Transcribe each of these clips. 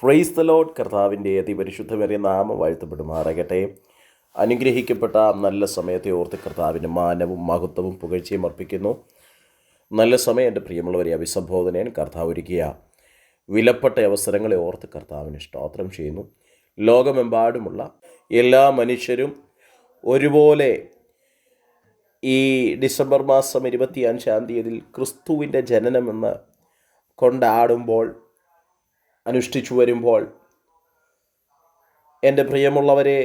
Praise the Lord. കർത്താവിൻ്റെ അതിപരിശുദ്ധമേറിയ നാമം വാഴ്ത്തപ്പെടുമാറാകട്ടെ. അനുഗ്രഹിക്കപ്പെട്ട നല്ല സമയത്തെ ഓർത്ത് കർത്താവിൻ്റെ മാനവും മഹത്വവും പുകഴ്ചയും അർപ്പിക്കുന്നു. നല്ല സമയം എൻ്റെ പ്രിയമുള്ളവരെ അഭിസംബോധനയിൽ കർത്താവ് ഒരുക്കിയ വിലപ്പെട്ട അവസരങ്ങളെ ഓർത്ത് കർത്താവിന് സ്തോത്രം ചെയ്യുന്നു. ലോകമെമ്പാടുമുള്ള എല്ലാ മനുഷ്യരും ഒരുപോലെ ഈ ഡിസംബർ മാസം 25-ാം തീയതിയിൽ ക്രിസ്തുവിൻ്റെ ജനനമെന്ന് കൊണ്ടാടുമ്പോൾ, അനുഷ്ഠിച്ചു വരുമ്പോൾ, എൻ്റെ പ്രിയമുള്ളവരെ,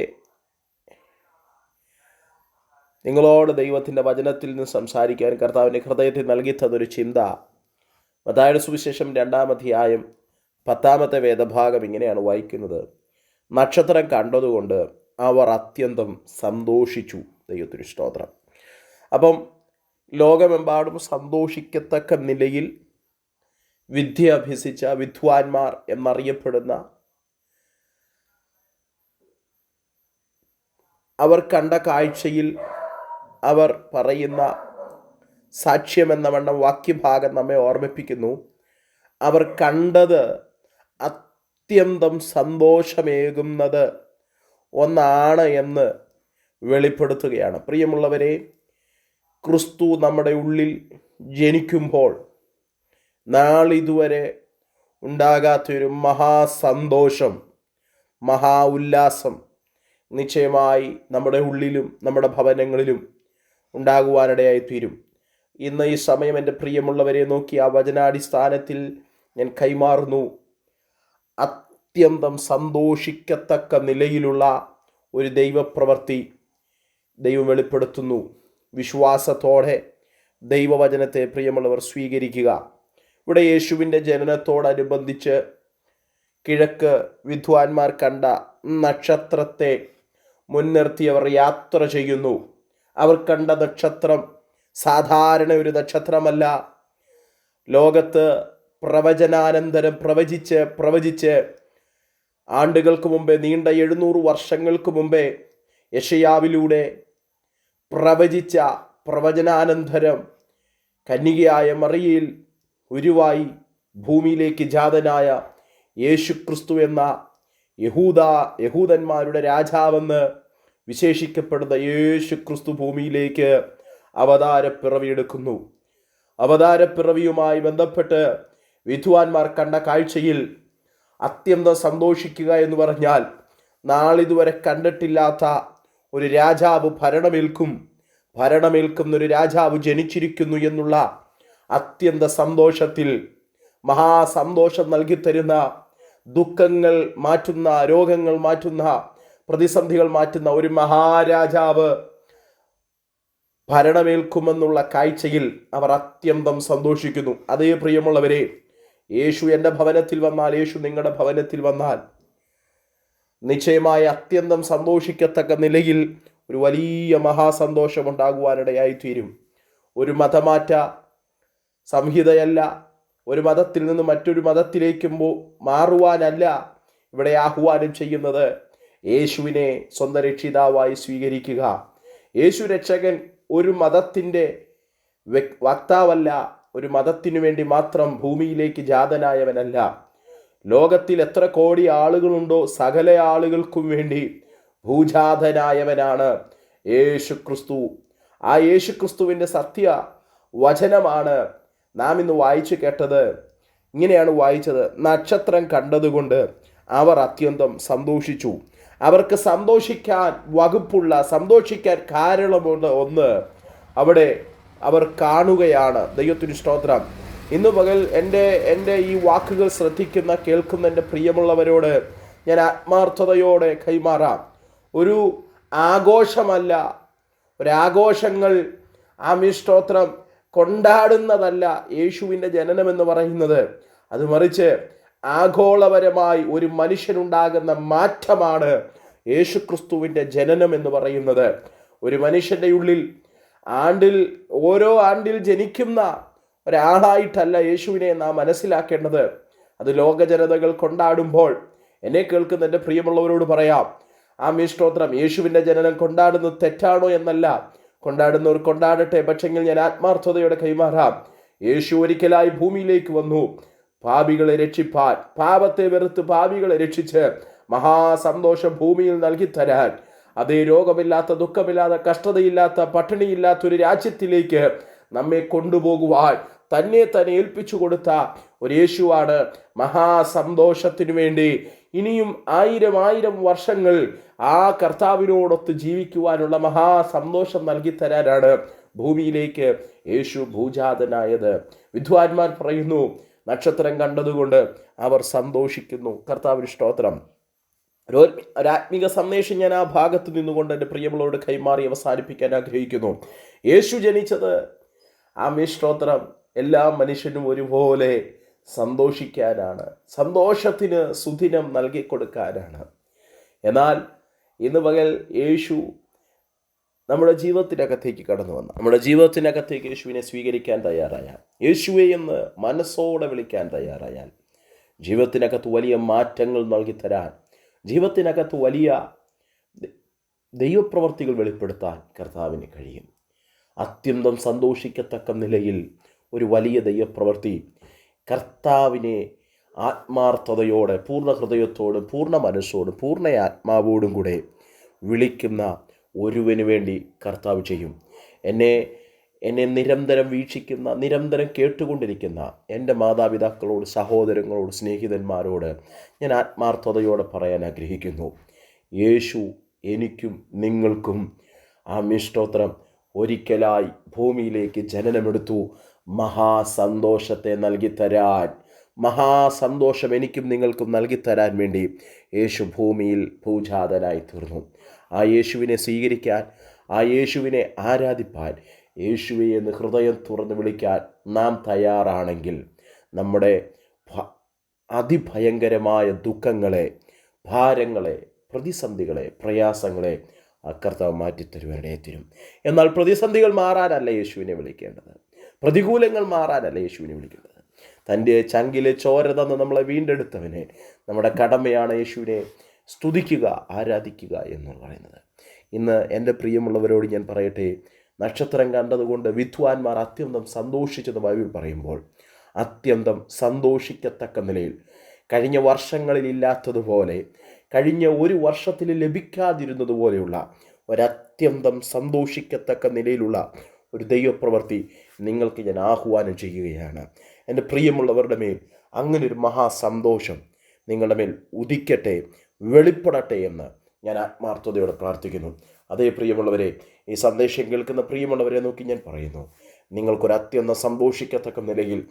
നിങ്ങളോട് ദൈവത്തിൻ്റെ വചനത്തിൽ നിന്ന് സംസാരിക്കാൻ കർത്താവിൻ്റെ ഹൃദയത്തിൽ നൽകി തന്നൊരു ചിന്ത, മത്തായിയുടെ സുവിശേഷം 2-ാം അധ്യായം 10-ാമത്തെ വേദഭാഗം ഇങ്ങനെയാണ് വായിക്കുന്നത്: നക്ഷത്രം കണ്ടതുകൊണ്ട് അവർ അത്യന്തം സന്തോഷിച്ചു. ദൈവത്തിന് സ്തോത്രം. അപ്പം ലോകമെമ്പാടും സന്തോഷിക്കത്തക്ക നിലയിൽ വിദ്യ അഭ്യസിച്ച വിദ്വാൻമാർ എന്നറിയപ്പെടുന്ന അവർ കണ്ട കാഴ്ചയിൽ അവർ പറയുന്ന സാക്ഷ്യമെന്ന വണ്ണം വാക്യഭാഗം നമ്മെ ഓർമ്മിപ്പിക്കുന്നു. അവർ കണ്ടത് അത്യന്തം സന്തോഷമേകുന്നത് ഒന്നാണ് എന്ന് വെളിപ്പെടുത്തുകയാണ്. പ്രിയമുള്ളവരെ, ക്രിസ്തു നമ്മുടെ ഉള്ളിൽ ജനിക്കുമ്പോൾ നാളിതുവരെ ഉണ്ടാകാത്തൊരു മഹാസന്തോഷം, മഹാ ഉല്ലാസം നിശ്ചയമായി നമ്മുടെ ഉള്ളിലും നമ്മുടെ ഭവനങ്ങളിലും ഉണ്ടാകുവാനിടയായിത്തീരും. ഇന്ന് ഈ സമയം എൻ്റെ പ്രിയമുള്ളവരെ നോക്കി ആ വചനാടിസ്ഥാനത്തിൽ ഞാൻ കൈമാറുന്നു. അത്യന്തം സന്തോഷിക്കത്തക്ക നിലയിലുള്ള ഒരു ദൈവപ്രവൃത്തി ദൈവം വെളിപ്പെടുത്തുന്നു. വിശ്വാസത്തോടെ ദൈവവചനത്തെ പ്രിയമുള്ളവർ സ്വീകരിക്കുക. ഇവിടെ യേശുവിൻ്റെ ജനനത്തോടനുബന്ധിച്ച് കിഴക്ക് വിദ്വാൻമാർ കണ്ട നക്ഷത്രത്തെ മുൻനിർത്തി അവർ യാത്ര ചെയ്യുന്നു. അവർ കണ്ട നക്ഷത്രം സാധാരണ ഒരു നക്ഷത്രമല്ല. ലോകത്ത് പ്രവചനാനന്തരം പ്രവചിച്ച് ആണ്ടുകൾക്ക് മുമ്പേ, നീണ്ട 700 വർഷങ്ങൾക്ക് മുമ്പേ യെശയ്യാവിലൂടെ പ്രവചിച്ച പ്രവചനാനന്തരം കന്യകയായ മറിയയിൽ ഉരുവായി ഭൂമിയിലേക്ക് ജാതനായ യേശു ക്രിസ്തു എന്ന യഹൂദന്മാരുടെ രാജാവെന്ന് വിശേഷിക്കപ്പെടുന്ന യേശു ക്രിസ്തു ഭൂമിയിലേക്ക് അവതാരപ്പിറവിയെടുക്കുന്നു. അവതാരപ്പിറവിയുമായി ബന്ധപ്പെട്ട് വിദ്വാൻമാർ കണ്ട കാഴ്ചയിൽ അത്യന്തം സന്തോഷിക്കുക എന്ന് പറഞ്ഞാൽ, നാളിതുവരെ കണ്ടിട്ടില്ലാത്ത ഒരു രാജാവ് ഭരണമേൽക്കുന്നൊരു രാജാവ് ജനിച്ചിരിക്കുന്നു എന്നുള്ള അത്യന്ത സന്തോഷത്തിൽ, മഹാസന്തോഷം നൽകിത്തരുന്ന, ദുഃഖങ്ങൾ മാറ്റുന്ന, രോഗങ്ങൾ മാറ്റുന്ന, പ്രതിസന്ധികൾ മാറ്റുന്ന ഒരു മഹാരാജാവ് ഭരണമേൽക്കുമെന്നുള്ള കാഴ്ചയിൽ അവർ അത്യന്തം സന്തോഷിക്കുന്നു. അതേ പ്രിയമുള്ളവരെ, യേശു എൻ്റെ ഭവനത്തിൽ വന്നാൽ, യേശു നിങ്ങളുടെ ഭവനത്തിൽ വന്നാൽ നിശ്ചയമായി അത്യന്തം സന്തോഷിക്കത്തക്ക നിലയിൽ ഒരു വലിയ മഹാസന്തോഷം ഉണ്ടാകുവാനിടയായിത്തീരും. ഒരു മതമാറ്റ സംഹിതയല്ല, ഒരു മതത്തിൽ നിന്ന് മറ്റൊരു മതത്തിലേക്ക് മാറുവാനല്ല ഇവിടെ ആഹ്വാനം ചെയ്യുന്നത്. യേശുവിനെ സ്വന്തം രക്ഷിതാവായി സ്വീകരിക്കുക. യേശു രക്ഷകൻ ഒരു മതത്തിൻ്റെ വക്താവല്ല, ഒരു മതത്തിനു വേണ്ടി മാത്രം ഭൂമിയിലേക്ക് ജാതനായവനല്ല. ലോകത്തിൽ എത്ര കോടി ആളുകളുണ്ടോ സകല ആളുകൾക്കും വേണ്ടി ഭൂജാതനായവനാണ് യേശു ക്രിസ്തു. ആ യേശു ക്രിസ്തുവിൻ്റെ സത്യ വചനമാണ് നാം ഇന്ന് വായിച്ചു കേട്ടത്. ഇങ്ങനെയാണ് വായിച്ചത്: നക്ഷത്രം കണ്ടതുകൊണ്ട് അവർ അത്യന്തം സന്തോഷിച്ചു. അവർക്ക് സന്തോഷിക്കാൻ വകുപ്പുള്ള, സന്തോഷിക്കാൻ കാരണമുള്ള ഒന്ന് അവിടെ അവർ കാണുകയാണ്. ദൈവത്തിന് സ്തോത്രം. ഇന്ന് പകൽ എൻ്റെ ഈ വാക്കുകൾ ശ്രദ്ധിക്കുന്ന, കേൾക്കുന്ന എൻ്റെ പ്രിയമുള്ളവരോട് ഞാൻ ആത്മാർത്ഥതയോടെ കൈമാറാം. ഒരു ആഘോഷമല്ല, ഒരാഘോഷങ്ങൾ സ്തോത്രം കൊണ്ടാടുന്നതല്ല യേശുവിൻ്റെ ജനനം എന്ന് പറയുന്നത്. അത് മറിച്ച് ആഗോളപരമായി ഒരു മനുഷ്യനുണ്ടാകുന്ന മാറ്റമാണ് യേശു ക്രിസ്തുവിൻ്റെ ജനനം എന്ന് പറയുന്നത്. ഒരു മനുഷ്യൻ്റെ ഉള്ളിൽ ഓരോ ആണ്ടിൽ ജനിക്കുന്ന ഒരാളായിട്ടല്ല യേശുവിനെ നാം മനസ്സിലാക്കേണ്ടത്. അത് ലോക ജനതകൾ കൊണ്ടാടുമ്പോൾ എന്നെ കേൾക്കുന്ന എൻ്റെ പ്രിയമുള്ളവരോട് പറയാം, സ്തോത്രം, യേശുവിൻ്റെ ജനനം കൊണ്ടാടുന്നത് തെറ്റാണോ എന്നല്ല. കൊണ്ടാടുന്നവർ കൊണ്ടാടട്ടെ. പക്ഷെങ്കിൽ ഞാൻ ആത്മാർത്ഥതയോടെ കൈമാറാം. യേശു ഒരിക്കലായി ഭൂമിയിലേക്ക് വന്നു. പാപികളെ രക്ഷിപ്പാൻ, പാപത്തെ വെറുത്ത് പാപികളെ രക്ഷിച്ച് മഹാസന്തോഷം ഭൂമിയിൽ നൽകി തരാൻ, അതേ രോഗമില്ലാത്ത, ദുഃഖമില്ലാത്ത, കഷ്ടതയില്ലാത്ത, പട്ടിണിയില്ലാത്ത ഒരു രാജ്യത്തിലേക്ക് നമ്മെ കൊണ്ടുപോകുവാൻ തന്നെ ഏൽപ്പിച്ചു കൊടുത്ത ഒരു യേശുവാണ്. മഹാസന്തോഷത്തിനു വേണ്ടി ഇനിയും 1000 വർഷങ്ങൾ ആ കർത്താവിനോടൊത്ത് ജീവിക്കുവാനുള്ള മഹാസന്തോഷം നൽകി തരാനാണ് ഭൂമിയിലേക്ക് യേശു ഭൂജാതനായത്. വിദ്വാൻമാർ പറയുന്നു, നക്ഷത്രം കണ്ടതുകൊണ്ട് അവർ സന്തോഷിക്കുന്നു. കർത്താവിന് സ്തോത്രം. ഒരാത്മിക സന്ദേശം ഞാൻ ആ ഭാഗത്ത് നിന്നുകൊണ്ട് എൻ്റെ പ്രിയമുള്ളവരോട് കൈമാറി അവസാനിപ്പിക്കാൻ ആഗ്രഹിക്കുന്നു. യേശു ജനിച്ചത്, സ്തോത്രം, എല്ലാ മനുഷ്യനും ഒരുപോലെ സന്തോഷിക്കാനാണ്, സന്തോഷത്തിന് സുദിനം നൽകിക്കൊടുക്കാനാണ്. എന്നാൽ ഇന്ന് പകൽ യേശു നമ്മുടെ ജീവിതത്തിനകത്തേക്ക് കടന്നു വന്ന, നമ്മുടെ ജീവിതത്തിനകത്തേക്ക് യേശുവിനെ സ്വീകരിക്കാൻ തയ്യാറായാൽ, യേശുവെ എന്ന് മനസ്സോടെ വിളിക്കാൻ തയ്യാറായാൽ, ജീവിതത്തിനകത്ത് വലിയ മാറ്റങ്ങൾ നൽകി തരാൻ, ജീവിതത്തിനകത്ത് വലിയ ദൈവപ്രവർത്തികൾ വെളിപ്പെടുത്താൻ കർത്താവിന് കഴിയും. അത്യന്തം സന്തോഷിക്കത്തക്ക നിലയിൽ ഒരു വലിയ ദൈവപ്രവൃത്തി കർത്താവിനെ ആത്മാർത്ഥതയോടെ, പൂർണ്ണ ഹൃദയത്തോടും പൂർണ്ണ മനസ്സോടും പൂർണ്ണ ആത്മാവോടും കൂടെ വിളിക്കുന്ന ഒരുവന് വേണ്ടി കർത്താവ് ചെയ്യും. എന്നെ നിരന്തരം വീക്ഷിക്കുന്ന, നിരന്തരം കേട്ടുകൊണ്ടിരിക്കുന്ന എൻ്റെ മാതാപിതാക്കളോട്, സഹോദരങ്ങളോട്, സ്നേഹിതന്മാരോട് ഞാൻ ആത്മാർത്ഥതയോടെ പറയാൻ ആഗ്രഹിക്കുന്നു, യേശു എനിക്കും നിങ്ങൾക്കും സ്തോത്രം ഒരിക്കലായി ഭൂമിയിലേക്ക് ജനനമെടുത്തു മഹാസന്തോഷത്തെ നൽകിത്തരാൻ, മഹാസന്തോഷം എനിക്കും നിങ്ങൾക്കും നൽകിത്തരാൻ വേണ്ടി യേശു ഭൂമിയിൽ ഭൂജാതനായി തീർന്നു. ആ യേശുവിനെ സ്വീകരിക്കാൻ, ആ യേശുവിനെ ആരാധിപ്പാൻ, യേശുവെ എന്ന് ഹൃദയം തുറന്ന് വിളിക്കാൻ നാം തയ്യാറാണെങ്കിൽ നമ്മുടെ അതിഭയങ്കരമായ ദുഃഖങ്ങളെ, ഭാരങ്ങളെ, പ്രതിസന്ധികളെ, പ്രയാസങ്ങളെ കർത്താവ് മാറ്റിത്തരുവാനിടയായി തീരും. എന്നാൽ പ്രതിസന്ധികൾ മാറാനല്ല യേശുവിനെ വിളിക്കേണ്ടത്, പ്രതികൂലങ്ങൾ മാറാനല്ല യേശുവിനെ വിളിക്കേണ്ടത്. തൻ്റെ ചങ്കിലെ ചോര തന്ന് നമ്മളെ വീണ്ടെടുത്തവനെ, നമ്മുടെ കടമയാണ് യേശുവിനെ സ്തുതിക്കുക, ആരാധിക്കുക എന്ന് പറയുന്നത്. ഇന്ന് എൻ്റെ പ്രിയമുള്ളവരോട് ഞാൻ പറയട്ടെ, നക്ഷത്രം കണ്ടതുകൊണ്ട് വിദ്വാൻമാർ അത്യന്തം സന്തോഷിച്ചെന്ന് ബൈബിൾ പറയുമ്പോൾ, അത്യന്തം സന്തോഷിക്കത്തക്ക നിലയിൽ കഴിഞ്ഞ വർഷങ്ങളിലില്ലാത്തതുപോലെ, കഴിഞ്ഞ ഒരു വർഷത്തിൽ ലഭിക്കാതിരുന്നതുപോലെയുള്ള ഒരത്യന്തം സന്തോഷിക്കത്തക്ക നിലയിലുള്ള ഒരു ദൈവപ്രവൃത്തി നിങ്ങൾക്ക് ഞാൻ ആഹ്വാനം ചെയ്യുകയാണ്. എൻ്റെ പ്രിയമുള്ളവരുടെ മേൽ അങ്ങനെ ഒരു മഹാസന്തോഷം നിങ്ങളുടെ മേൽ ഉദിക്കട്ടെ, വെളിപ്പെടട്ടെ എന്ന് ഞാൻ ആത്മാർത്ഥതയോടെ പ്രാർത്ഥിക്കുന്നു. അതേ പ്രിയമുള്ളവരെ, ഈ സന്ദേശം കേൾക്കുന്ന പ്രിയമുള്ളവരെ നോക്കി ഞാൻ പറയുന്നു, നിങ്ങൾക്കൊരു അത്യന്തം സന്തോഷിക്കത്തക്ക നിലയിൽ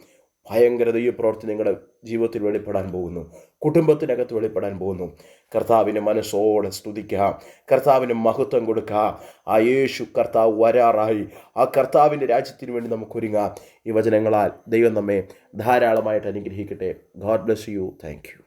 ഭയങ്കര ദൈവപ്രവൃത്തി നിങ്ങളുടെ ജീവിതത്തിൽ വെളിപ്പെടാൻ പോകുന്നു, കുടുംബത്തിനകത്ത് വെളിപ്പെടാൻ പോകുന്നു. കർത്താവിന് മനസ്സോടെ സ്തുതിക്കുക, കർത്താവിന് മഹത്വം കൊടുക്കുക. ആ യേശു കർത്താവ് വരാറായി. ആ കർത്താവിൻ്റെ രാജ്യത്തിന് വേണ്ടി നമുക്കൊരുങ്ങാം. ഈ വചനങ്ങളാൽ ദൈവം നമ്മെ ധാരാളമായിട്ട് അനുഗ്രഹിക്കട്ടെ. God bless you. Thank you.